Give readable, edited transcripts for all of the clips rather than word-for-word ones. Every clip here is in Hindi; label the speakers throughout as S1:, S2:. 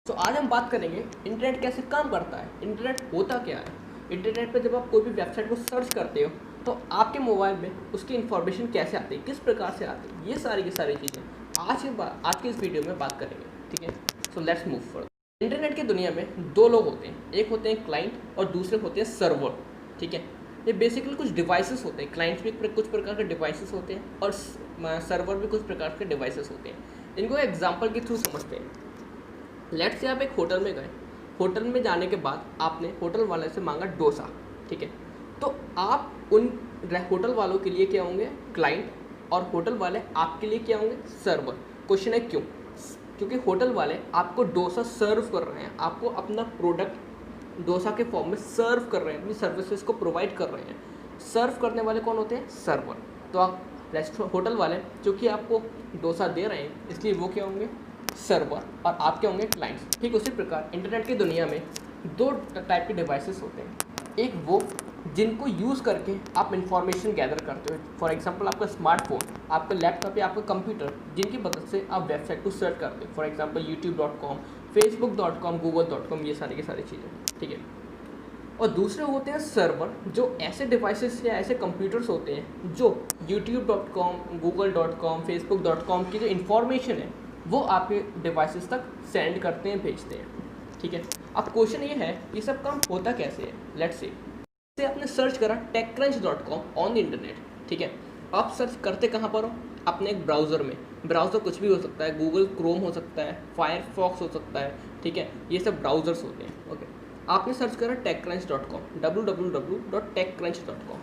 S1: तो आज हम बात करेंगे इंटरनेट कैसे काम करता है, इंटरनेट होता क्या है। इंटरनेट पर जब आप कोई भी वेबसाइट को सर्च करते हो तो आपके मोबाइल में उसकी इन्फॉर्मेशन कैसे आती है, किस प्रकार से आती है, ये सारी की सारी चीज़ें आज की इस वीडियो में बात करेंगे। ठीक है, so let's move forward. Internet की दुनिया में दो लोग होते हैं, एक होते हैं क्लाइंट और दूसरे होते हैं सर्वर। ठीक है, ये बेसिकली कुछ डिवाइसेस होते हैं। क्लाइंट्स भी कुछ प्रकार के डिवाइसेस होते हैं और सर्वर भी कुछ प्रकार के डिवाइसेस होते हैं। इनको एग्जाम्पल के थ्रू समझते हैं। लेट्स से आप एक होटल में गए, होटल में जाने के बाद आपने होटल वाले से मांगा डोसा। ठीक है, तो आप उन होटल वालों के लिए क्या होंगे, क्लाइंट, और होटल वाले आपके लिए क्या होंगे, सर्वर। क्वेश्चन है क्यों? क्योंकि होटल वाले आपको डोसा सर्व कर रहे हैं, आपको अपना प्रोडक्ट डोसा के फॉर्म में सर्व कर रहे हैं, अपनी सर्विसेज को प्रोवाइड कर रहे हैं। सर्व करने वाले कौन होते हैं, सर्वर। तो आप होटल वाले चूँकि आपको डोसा दे रहे हैं इसलिए वो क्या होंगे, सर्वर, और आपके होंगे क्लाइंट्स। ठीक उसी प्रकार इंटरनेट की दुनिया में दो टाइप के डिवाइसेस होते हैं। एक वो जिनको यूज़ करके आप इंफॉर्मेशन गैदर करते हो, फॉर एग्जांपल आपका स्मार्टफोन, आपका लैपटॉप या आपका कंप्यूटर, जिनकी मदद से आप वेबसाइट को सर्च करते हो, for example youtube.com, facebook.com, google.com, ये सारी की सारी चीज़ें। ठीक है, और दूसरे होते हैं सर्वर, जो ऐसे डिवाइसेस या ऐसे कंप्यूटर्स होते हैं जो youtube.com, google.com, facebook.com की जो इन्फॉर्मेशन है वो आपके डिवाइसेस तक सेंड करते हैं, भेजते हैं। ठीक है, अब क्वेश्चन ये है ये सब काम होता कैसे है। लेट्स से आपने सर्च करा techcrunch.com ऑन द इंटरनेट। ठीक है, आप सर्च करते कहाँ पर हो, अपने एक ब्राउज़र में। ब्राउज़र कुछ भी हो सकता है, गूगल क्रोम हो सकता है, फायरफॉक्स हो सकता है। ठीक है, ये सब ब्राउज़र्स होते हैं। ओके, आपने सर्च करा techcrunch.com, www.techcrunch.com।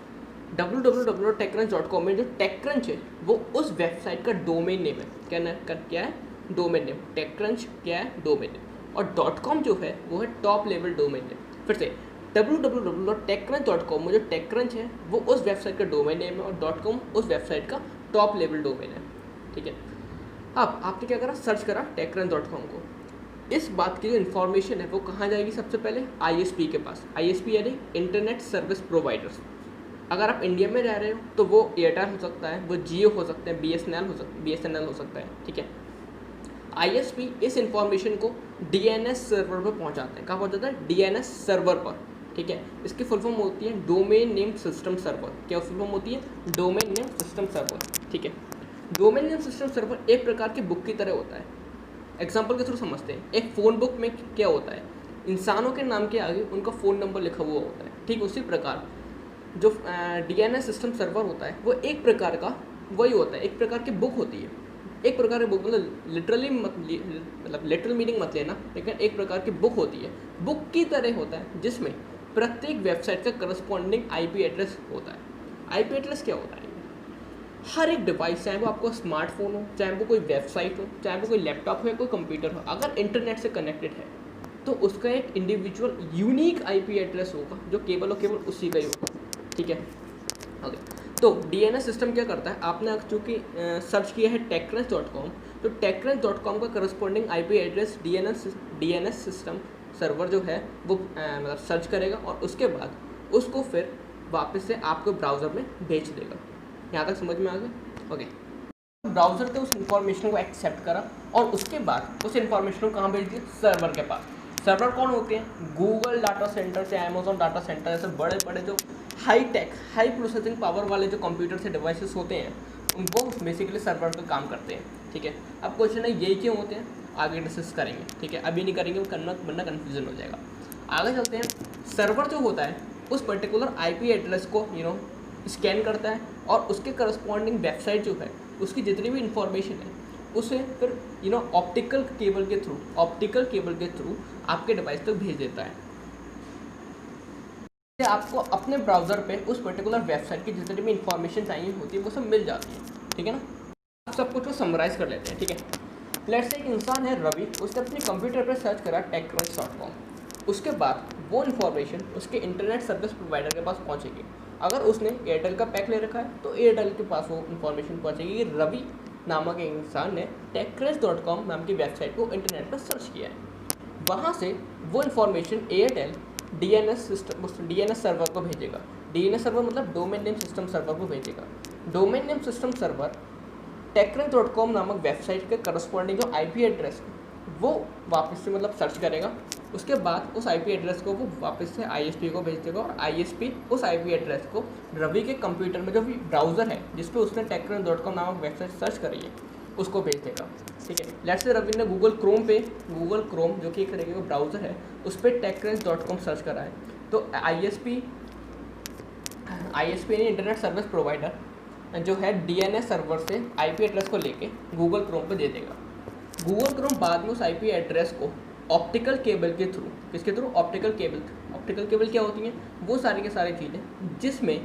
S1: www.techcrunch.com में जो TechCrunch है वो उस वेबसाइट का डोमेन नेम है। क्या है, डोमेन नेम। TechCrunch क्या है, डोमेन नेम। और .com जो है वो है टॉप लेवल डोमेन नेम। फिर से www.techcrunch.com में जो TechCrunch है वो उस वेबसाइट का डोमेन नेम है और .com उस वेबसाइट का टॉप लेवल डोमेन है। ठीक है, अब आपने क्या करा, सर्च करा techcrunch.com को। इस बात की जो इन्फॉर्मेशन है वो कहाँ जाएगी, सबसे पहले ISP के पास। ISP यानी इंटरनेट सर्विस प्रोवाइडर्स। अगर आप इंडिया में रह रहे हो तो वो एयरटेल हो सकता है, वो जियो हो सकते हैं, BSNL हो सकता है। ठीक है, ISP इस इंफॉर्मेशन को DNS सर्वर पर पहुंचाते हैं। कहाँ पहुंचाता है, DNS सर्वर पर। ठीक है, इसकी फुल फॉर्म होती है डोमेन नेम सिस्टम सर्वर। क्या फुल फॉर्म होती है, डोमेन नेम सिस्टम सर्वर। ठीक है, डोमेन नेम सिस्टम सर्वर एक प्रकार की बुक की तरह होता है। एग्जाम्पल के थ्रू समझते हैं। एक फ़ोन बुक में क्या होता है, इंसानों के नाम के आगे उनका फ़ोन नंबर लिखा हुआ होता है। ठीक उसी प्रकार जो DNS सिस्टम सर्वर होता है वो एक प्रकार का वही होता है, एक प्रकार की बुक होती है। एक प्रकार की बुक मतलब लिटरल मीनिंग मत लेना, लेकिन एक प्रकार की बुक होती है। बुक की तरह होता है जिसमें प्रत्येक वेबसाइट का करस्पॉन्डिंग IP एड्रेस होता है। IP एड्रेस क्या होता है, हर एक डिवाइस, चाहे वो आपको स्मार्टफोन हो, चाहे वो कोई वेबसाइट हो, चाहे वो कोई लैपटॉप हो या कोई कंप्यूटर हो, अगर इंटरनेट से कनेक्टेड है तो उसका एक इंडिविजुअल यूनिक IP एड्रेस होगा जो केवल और केवल उसी का ही होगा। ठीक है, ओके, तो DNS सिस्टम क्या करता है, आपने चूँकि सर्च किया है techcrunch.com, तो techcrunch.com का corresponding IP address DNS system server जो है वो मतलब सर्च करेगा और उसके बाद उसको फिर वापस से आपको ब्राउज़र में भेज देगा। यहाँ तक समझ में आ गया? ओके, ब्राउज़र ने उस इन्फॉर्मेशन को एक्सेप्ट करा और उसके बाद उस इन्फॉर्मेशन को कहाँ भेज दिया, सर्वर के पास। सर्वर कौन होते हैं, गूगल डाटा सेंटर से अमेजोन डाटा सेंटर जैसे बड़े बड़े जो हाई प्रोसेसिंग पावर वाले जो कंप्यूटर से डिवाइसेस होते हैं उनको बेसिकली सर्वर पर काम करते हैं। ठीक है, अब क्वेश्चन है ये क्यों होते हैं, आगे डिस्कस करेंगे। ठीक है, अभी नहीं करेंगे, वरना कन्फ्यूजन हो जाएगा। आगे चलते हैं। सर्वर जो होता है उस पर्टिकुलर IP एड्रेस को स्कैन करता है और उसके करस्पॉन्डिंग वेबसाइट जो है उसकी जितनी भी इंफॉर्मेशन है उसे फिर ऑप्टिकल केबल के थ्रू आपके डिवाइस तक भेज देता है। आपको अपने ब्राउज़र पे उस पर्टिकुलर वेबसाइट की जितनी भी इंफॉर्मेशन चाहिए होती है वो सब मिल जाती है। ठीक है ना, आप सब कुछ को समराइज़ कर लेते हैं। ठीक है, लेट्स से एक इंसान है रवि, उसने अपने कंप्यूटर पर सर्च करा techcrunch.com। उसके बाद वो इन्फॉर्मेशन उसके इंटरनेट सर्विस प्रोवाइडर के पास पहुंचेगी। अगर उसने एयरटेल का पैक ले रखा है तो एयरटेल के पास वो इन्फॉर्मेशन पहुंचेगी कि रवि नामक एक इंसान ने techcrunch.com नाम की वेबसाइट को इंटरनेट पर सर्च किया है। वहाँ से वो इन्फॉर्मेशन एयरटेल DNS सर्वर को भेजेगा। DNS सर्वर मतलब डोमेन नेम सिस्टम सर्वर को भेजेगा। Domain name system server techcrunch.com नामक वेबसाइट के करस्पॉन्डिंग जो IP एड्रेस वो वापस से मतलब सर्च करेगा, उसके बाद उस आईपी एड्रेस को वो वापस से आईएसपी को भेज देगा और आईएसपी उस आईपी एड्रेस को रवि के कंप्यूटर में जो भी ब्राउज़र है जिस पे उसने techcrunch.com नामक वेबसाइट सर्च करी है उसको भेज देगा। ठीक है, लेट्स से रवि ने गूगल क्रोम जो कि एक तरीके का ब्राउज़र है उस पर techcrunch.com सर्च करा है, तो आईएसपी यानी इंटरनेट सर्विस प्रोवाइडर जो है डीएनएस सर्वर से आईपी एड्रेस को लेके गूगल क्रोम पे दे देगा। गूगल क्रोम बाद में उस आईपी एड्रेस को ऑप्टिकल केबल के थ्रू, किसके थ्रू, ऑप्टिकल केबल क्या होती हैं, वो सारी की सारी चीज़ें जिसमें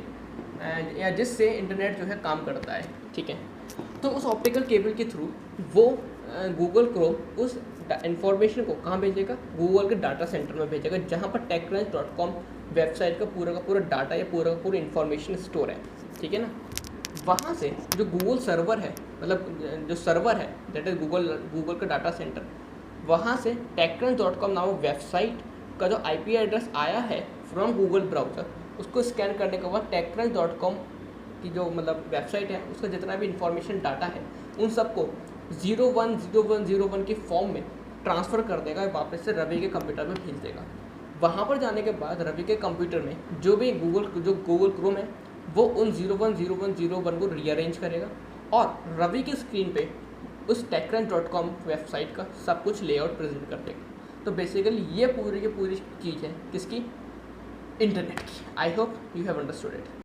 S1: या जिससे इंटरनेट जो है काम करता है। ठीक है, तो उस ऑप्टिकल केबल के थ्रू वो गूगल क्रोम उस इन्फॉर्मेशन को कहाँ भेजेगा, गूगल के डाटा सेंटर में भेजेगा जहाँ पर techcrunch.com वेबसाइट का पूरा डाटा या पूरा इन्फॉर्मेशन स्टोर है। ठीक है ना, वहाँ से जो गूगल सर्वर है, मतलब जो सर्वर है दैट इज गूगल का डाटा सेंटर, वहाँ से techcrunch.com नामक वेबसाइट का जो आईपी एड्रेस आया है फ्रॉम गूगल ब्राउज़र उसको स्कैन करने के बाद techcrunch.com की जो मतलब वेबसाइट है उसका जितना भी इंफॉर्मेशन डाटा है उन सबको 010101 के फॉर्म में ट्रांसफ़र कर देगा, वापस से रवि के कंप्यूटर में भेज देगा। वहाँ पर जाने के बाद रवि के कंप्यूटर में जो गूगल क्रोम है वो उन 010101 को रीअरेंज करेगा और रवि की स्क्रीन पे उस techcrunch.com वेबसाइट का सब कुछ लेआउट प्रेजेंट कर देगा। तो बेसिकली ये पूरी की पूरी चीज़ है किसकी, इंटरनेट की। I hope you have understood it.